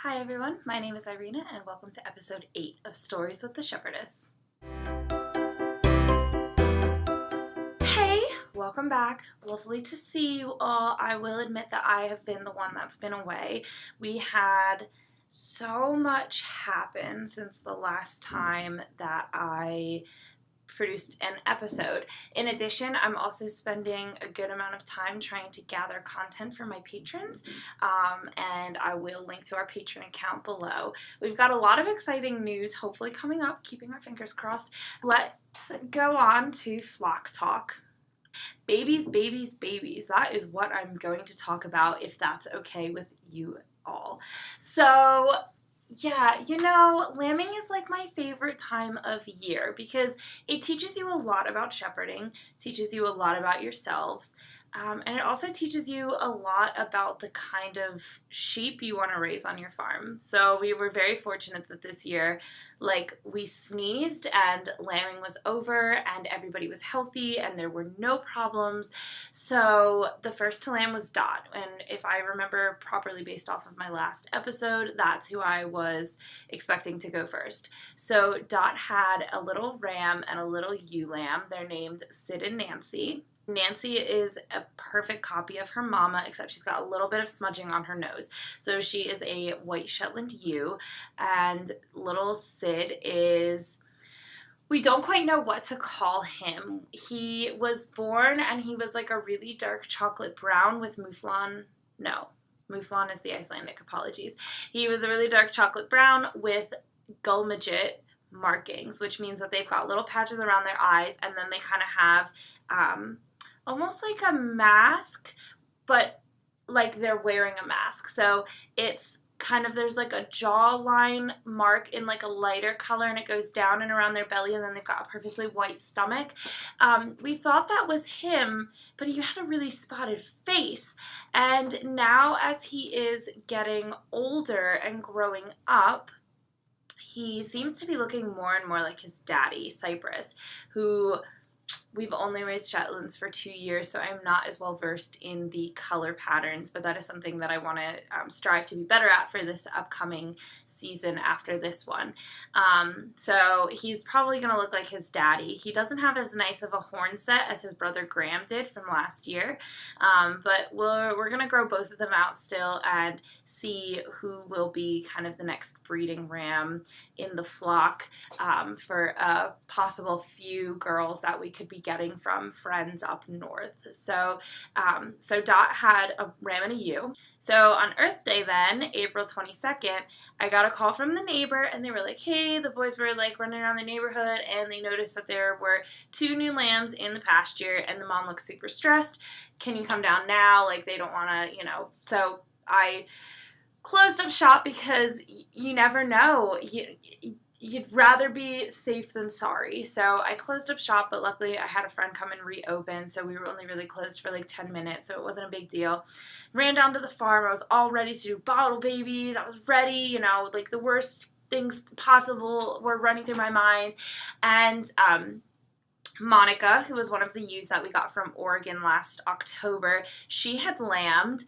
Hi everyone, my name is Irina and welcome to episode 8 of Stories with the Shepherdess. Hey, welcome back. Lovely to see you all. I will admit that I have been the one that's been away. We had so much happen since the last time that I produced an episode. In addition, I'm also spending a good amount of time trying to gather content for my patrons, and I will link to our Patreon account below. We've got a lot of exciting news hopefully coming up, keeping our fingers crossed. Let's go on to flock talk. Babies, babies, babies. That is what I'm going to talk about, if that's okay with you all. So yeah, lambing is like my favorite time of year because it teaches you a lot about shepherding, teaches you a lot about yourselves, and it also teaches you a lot about the kind of sheep you want to raise on your farm. So we were very fortunate that this year, we sneezed and lambing was over and everybody was healthy and there were no problems. So the first to lamb was Dot, and if I remember properly based off of my last episode, that's who I was expecting to go first. So Dot had a little ram and a little ewe lamb. They're named Sid and Nancy. Nancy is a perfect copy of her mama, except she's got a little bit of smudging on her nose. So she is a white Shetland ewe, and little Sid is... we don't quite know what to call him. He was born and he was like a really dark chocolate brown with mouflon. No, mouflon is the Icelandic, apologies. He was a really dark chocolate brown with gullmidget markings, which means that they've got little patches around their eyes, and then they kind of have almost like a mask, but like they're wearing a mask. So it's kind of, there's like a jawline mark in like a lighter color, and it goes down and around their belly, and then they've got a perfectly white stomach. We thought that was him, but he had a really spotted face. And now as he is getting older and growing up, he seems to be looking more and more like his daddy, Cypress, who... we've only raised Shetlands for 2 years, so I'm not as well versed in the color patterns, but that is something that I want to strive to be better at for this upcoming season after this one. So he's probably going to look like his daddy. He doesn't have as nice of a horn set as his brother Graham did from last year, but we're going to grow both of them out still and see who will be kind of the next breeding ram in the flock for a possible few girls that we could be getting from friends up north. So Dot had a ram and a ewe. So on Earth Day then, April 22nd, I got a call from the neighbor, and they were like, hey, the boys were like running around the neighborhood, and they noticed that there were 2 new lambs in the pasture, and the mom looks super stressed. Can you come down now? Like, they don't want to, So I closed up shop because you never know. You'd rather be safe than sorry. So I closed up shop, but luckily I had a friend come and reopen, so we were only really closed for like 10 minutes, so it wasn't a big deal. Ran down to the farm. I was all ready to do bottle babies. I was ready, like the worst things possible were running through my mind. And Monica, who was one of the ewes that we got from Oregon last October, she had lambed.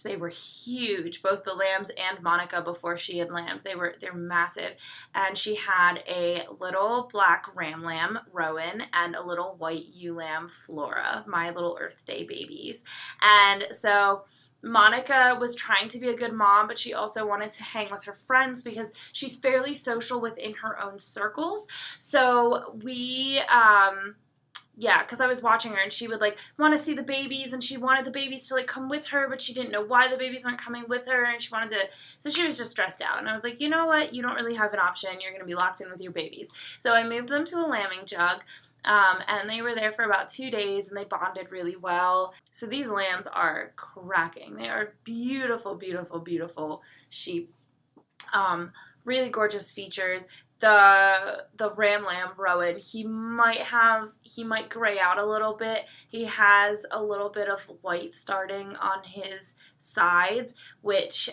They were huge, both the lambs and Monica before she had lambed. They're massive. And she had a little black ram lamb, Rowan, and a little white ewe lamb, Flora, my little Earth Day babies. And so Monica was trying to be a good mom, but she also wanted to hang with her friends because she's fairly social within her own circles. So we, because I was watching her and she would want to see the babies, and she wanted the babies to come with her, but she didn't know why the babies weren't coming with her, and she wanted to, so she was just stressed out. And I was like, you know what? You don't really have an option. You're going to be locked in with your babies. So I moved them to a lambing jug. And they were there for about 2 days, and they bonded really well. So these lambs are cracking. They are beautiful, beautiful, beautiful sheep. Really gorgeous features. The ram lamb, Rowan, he might gray out a little bit. He has a little bit of white starting on his sides, which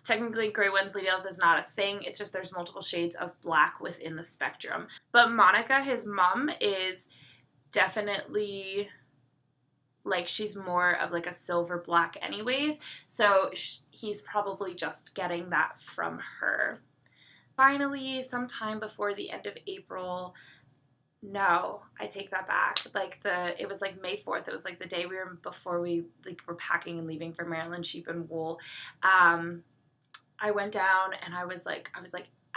technically gray Wensleydale's is not a thing. It's just there's multiple shades of black within the spectrum. But Monica, his mom, is definitely like she's more of like a silver black anyways, so he's probably just getting that from her. Finally, sometime before the end of April, no, I take that back. Like it was like May 4th. It was like the day before we like were packing and leaving for Maryland Sheep and Wool. I went down and I was like,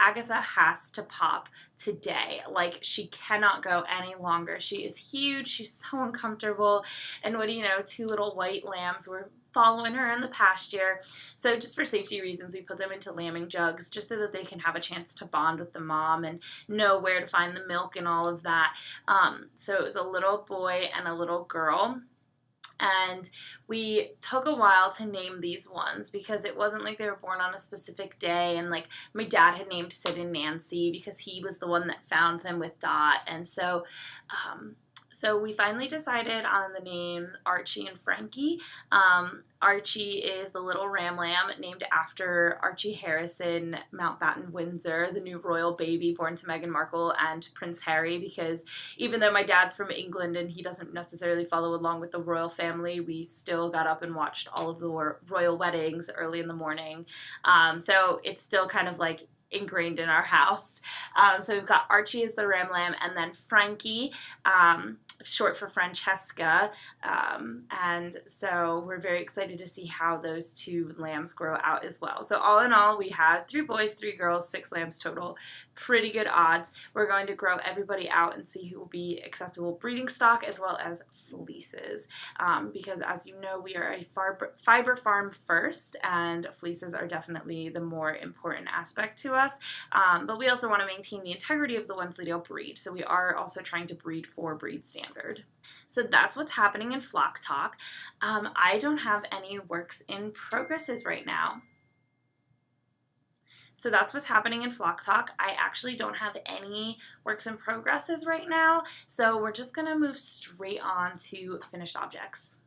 Agatha has to pop today. Like, she cannot go any longer. She is huge. She's so uncomfortable. And what do you know, 2 little white lambs were following her in the pasture. So just for safety reasons, we put them into lambing jugs just so that they can have a chance to bond with the mom and know where to find the milk and all of that. So it was a little boy and a little girl. And we took a while to name these ones because it wasn't like they were born on a specific day. And like my dad had named Sid and Nancy because he was the one that found them with Dot. And so we finally decided on the name Archie and Frankie. Archie is the little ram lamb named after Archie Harrison, Mountbatten Windsor, the new royal baby born to Meghan Markle and Prince Harry, because even though my dad's from England and he doesn't necessarily follow along with the royal family, we still got up and watched all of the royal weddings early in the morning. So it's still kind of like ingrained in our house. So we've got Archie as the ram lamb, and then Frankie, short for Francesca, and so we're very excited to see how those 2 lambs grow out as well. So all in all, we had 3 boys, 3 girls, 6 lambs total. Pretty good odds. We're going to grow everybody out and see who will be acceptable breeding stock as well as fleeces, because as you know, we are a fiber farm first, and fleeces are definitely the more important aspect to us, but we also want to maintain the integrity of the Wensleydale breed, so we are also trying to breed for breed standard. So that's what's happening in Flock Talk. I don't have any works in progresses right now. So that's what's happening in Flock Talk. I actually don't have any works in progresses right now, so we're just going to move straight on to finished objects.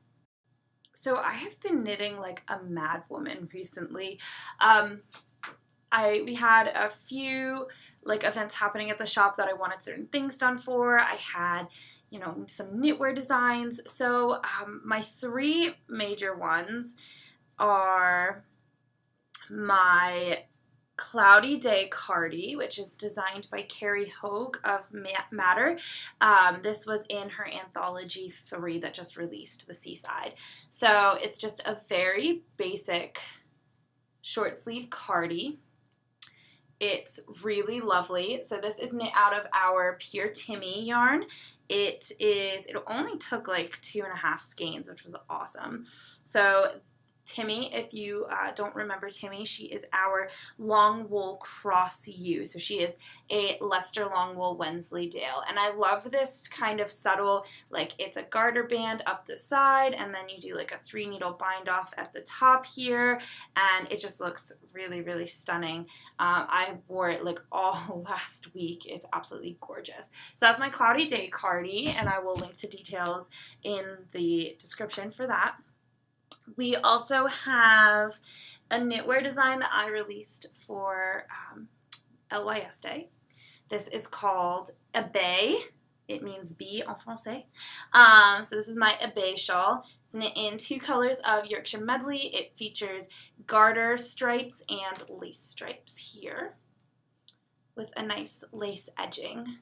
So I have been knitting like a mad woman recently. We had a few like events happening at the shop that I wanted certain things done for. I had, you know, some knitwear designs. So my 3 major ones are my Cloudy Day Cardi, which is designed by Carrie Hoge of Matter. This was in her anthology 3 that just released, The Seaside. So it's just a very basic short sleeve cardi. It's really lovely. So this is knit out of our Pure Timi yarn. It only took like 2.5 skeins, which was awesome. So Timi, if you don't remember Timi, she is our long wool cross U. So she is a Leicester long wool Wensleydale. And I love this kind of subtle, like it's a garter band up the side, and then you do like a 3 needle bind off at the top here, and it just looks really, really stunning. I wore it like all last week. It's absolutely gorgeous. So that's my Cloudy Day Cardi, and I will link to details in the description for that. We also have a knitwear design that I released for LYS Day. This is called Abeille. It means bee en français. So this is my Abeille shawl. It's knit in 2 colors of Yorkshire Medley. It features garter stripes and lace stripes here with a nice lace edging.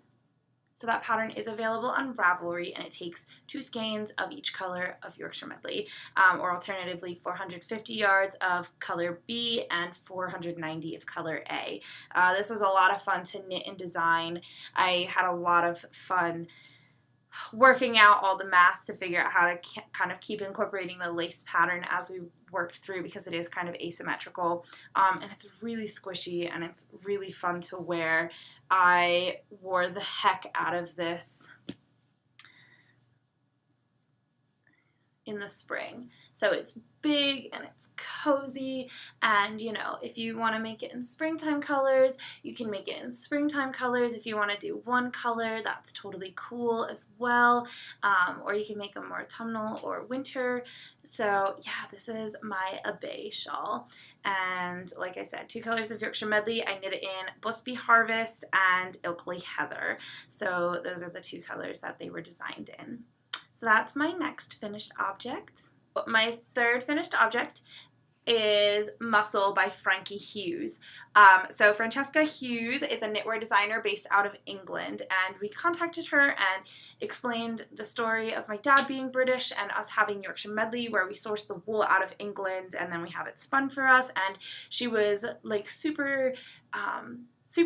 So that pattern is available on Ravelry, and it takes 2 skeins of each color of Yorkshire Medley, or alternatively 450 yards of color B and 490 of color A. This was a lot of fun to knit and design. I had a lot of fun working out all the math to figure out how to kind of keep incorporating the lace pattern as we worked through, because it is kind of asymmetrical, and it's really squishy and it's really fun to wear. I wore the heck out of this in the spring. So it's big and it's cozy, and you know, if you want to make it in springtime colors, you can make it in springtime colors. If you want to do one color, that's totally cool as well, or you can make them more autumnal or winter. So yeah, this is my Abeille shawl, and like I said, 2 colors of Yorkshire Medley. I knit it in Busby Harvest and Ilkley Heather. So those are the 2 colors that they were designed in. So that's my next finished object. My third finished object is Mussel by Frankie Hughes. So Francesca Hughes is a knitwear designer based out of England, and we contacted her and explained the story of my dad being British and us having Yorkshire Medley, where we source the wool out of England and then we have it spun for us, and she was like super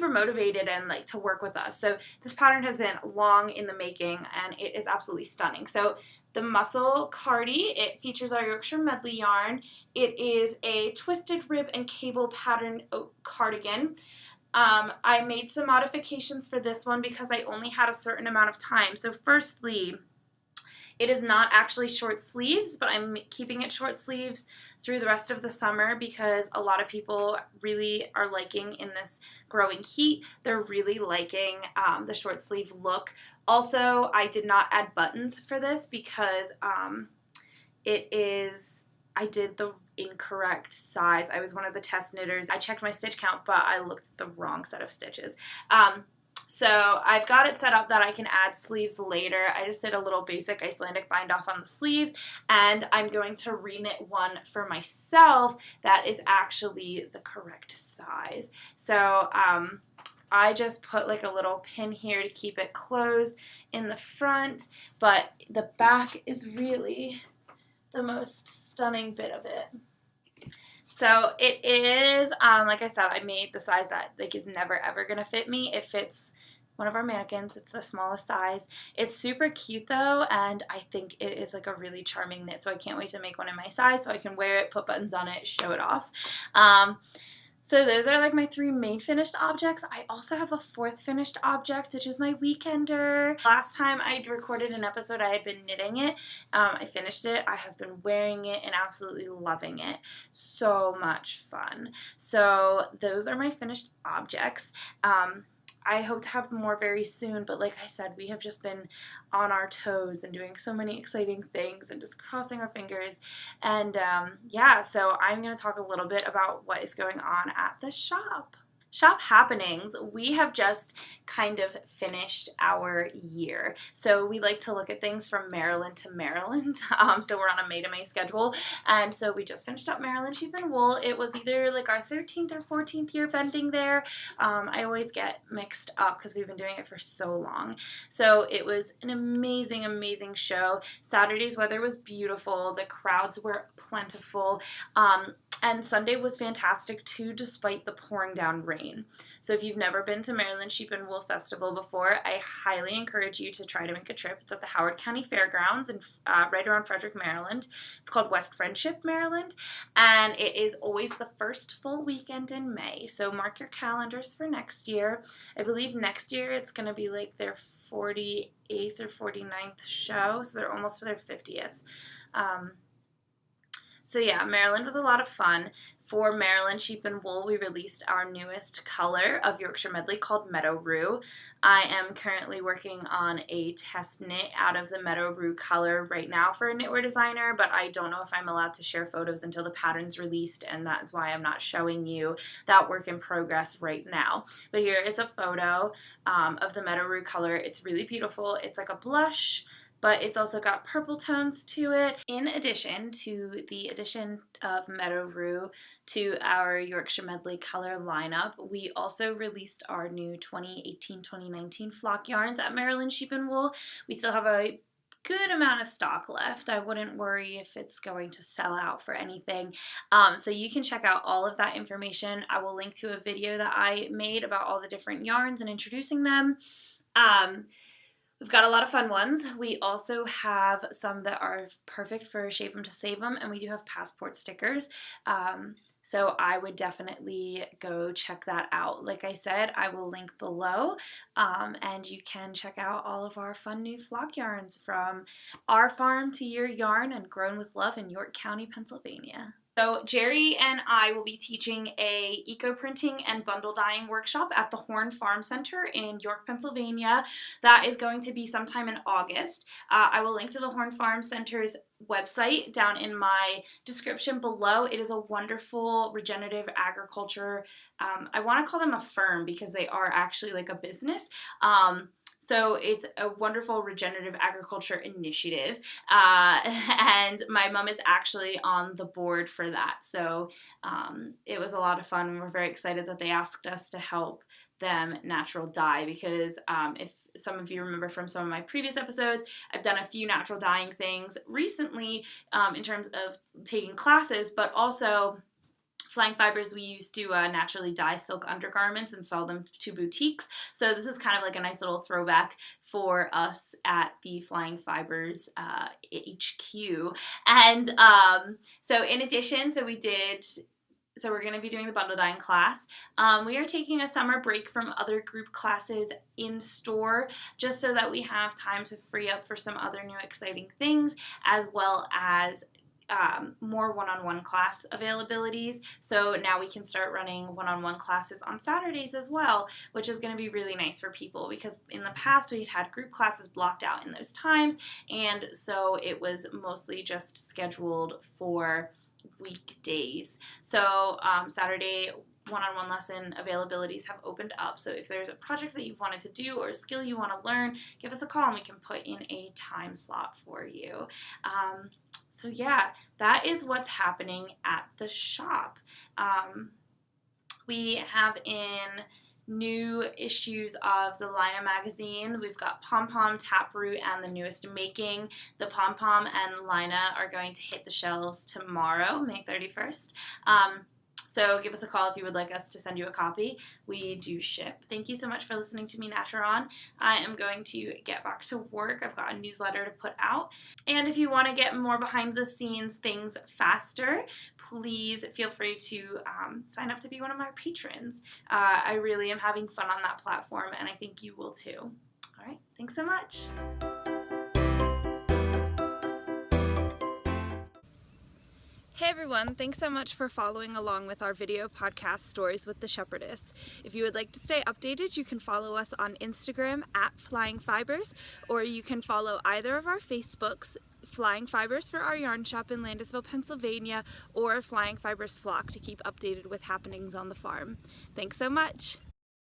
motivated and like to work with us. So this pattern has been long in the making and it is absolutely stunning. So the Mussel Cardi, it features our Yorkshire Medley yarn. It is a twisted rib and cable pattern cardigan. I made some modifications for this one because I only had a certain amount of time. So firstly, it is not actually short sleeves, but I'm keeping it short sleeves through the rest of the summer because a lot of people really are liking in this growing heat. They're really liking the short sleeve look. Also, I did not add buttons for this because I did the incorrect size. I was one of the test knitters. I checked my stitch count, but I looked at the wrong set of stitches. So I've got it set up that I can add sleeves later. I just did a little basic Icelandic bind off on the sleeves, and I'm going to reknit one for myself that is actually the correct size. So I just put like a little pin here to keep it closed in the front, but the back is really the most stunning bit of it. So it is, like I said, I made the size that like is never ever gonna fit me. It fits one of our mannequins. It's the smallest size. It's super cute though, and I think it is like a really charming knit. So I can't wait to make one in my size so I can wear it, put buttons on it, show it off. So those are like my three main finished objects. I also have a fourth finished object, which is my weekender. Last time I recorded an episode, I had been knitting it. I finished it. I have been wearing it and absolutely loving it. So much fun. So those are my finished objects. I hope to have more very soon, but like I said, we have just been on our toes and doing so many exciting things and just crossing our fingers. And yeah, so I'm going to talk a little bit about what is going on at the shop. Shop happenings, we have just kind of finished our year. So we like to look at things from Maryland to Maryland. So we're on a May to May schedule. And so we just finished up Maryland Sheep and Wool. It was either like our 13th or 14th year vending there. I always get mixed up because we've been doing it for so long. So it was an amazing, amazing show. Saturday's weather was beautiful. The crowds were plentiful. And Sunday was fantastic too, despite the pouring down rain. So if you've never been to Maryland Sheep and Wool Festival before, I highly encourage you to try to make a trip. It's at the Howard County Fairgrounds in right around Frederick, Maryland. It's called West Friendship, Maryland, and it is always the first full weekend in May. So mark your calendars for next year. I believe next year it's going to be like their 48th or 49th show, so they're almost to their 50th. So yeah, Maryland was a lot of fun. For Maryland Sheep and Wool, we released our newest color of Yorkshire Medley called Meadow Rue. I am currently working on a test knit out of the Meadow Rue color right now for a knitwear designer, but I don't know if I'm allowed to share photos until the pattern's released, and that's why I'm not showing you that work in progress right now. But here is a photo of the Meadow Rue color. It's really beautiful. It's like a blush, but it's also got purple tones to it. In addition to the addition of Meadow Rue to our Yorkshire Medley color lineup, we also released our new 2018-2019 flock yarns at Maryland Sheep and Wool. We still have a good amount of stock left. I wouldn't worry if it's going to sell out for anything. So you can check out all of that information. I will link to a video that I made about all the different yarns and introducing them. We've got a lot of fun ones. We also have some that are perfect for Shave 'em to Save 'em, and we do have passport stickers. So I would definitely go check that out. Like I said, I will link below, and you can check out all of our fun new flock yarns from our farm to your yarn and grown with love in York County, Pennsylvania. So Jerry and I will be teaching a eco-printing and bundle dyeing workshop at the Horn Farm Center in York, Pennsylvania. That is going to be sometime in August. I will link to the Horn Farm Center's website down in my description below. It is a wonderful regenerative agriculture. I want to call them a firm because they are actually like a business. So it's a wonderful regenerative agriculture initiative, and my mom is actually on the board for that. So it was a lot of fun. We're very excited that they asked us to help them natural dye, because if some of you remember from some of my previous episodes, I've done a few natural dyeing things recently in terms of taking classes, but also Flying Fibers, we used to naturally dye silk undergarments and sell them to boutiques. So this is kind of like a nice little throwback for us at the Flying Fibers HQ. And so in addition, so we're going to be doing the bundle dyeing class. We are taking a summer break from other group classes in store, just so that we have time to free up for some other new exciting things, as well as more one-on-one class availabilities. So now we can start running one-on-one classes on Saturdays as well, which is going to be really nice for people, because in the past we'd had group classes blocked out in those times, and so it was mostly just scheduled for weekdays. So Saturday one-on-one lesson availabilities have opened up. So if there's a project that you've wanted to do or a skill you want to learn, give us a call and we can put in a time slot for you. So yeah, that is what's happening at the shop. We have in new issues of the Laine Magazine, we've got Pom Pom, Taproot, and the newest Making. The Pom Pom and Laine are going to hit the shelves tomorrow, May 31st. So give us a call if you would like us to send you a copy. We do ship. Thank you so much for listening to me natter on. I am going to get back to work. I've got a newsletter to put out. And if you want to get more behind the scenes things faster, please feel free to sign up to be one of my patrons. I really am having fun on that platform, and I think you will too. All right, thanks so much. Hey everyone, thanks so much for following along with our video podcast Stories with the Shepherdess. If you would like to stay updated, you can follow us on Instagram at Flying Fibers, or you can follow either of our Facebooks, Flying Fibers for our yarn shop in Landisville, Pennsylvania, or Flying Fibers Flock to keep updated with happenings on the farm. Thanks so much!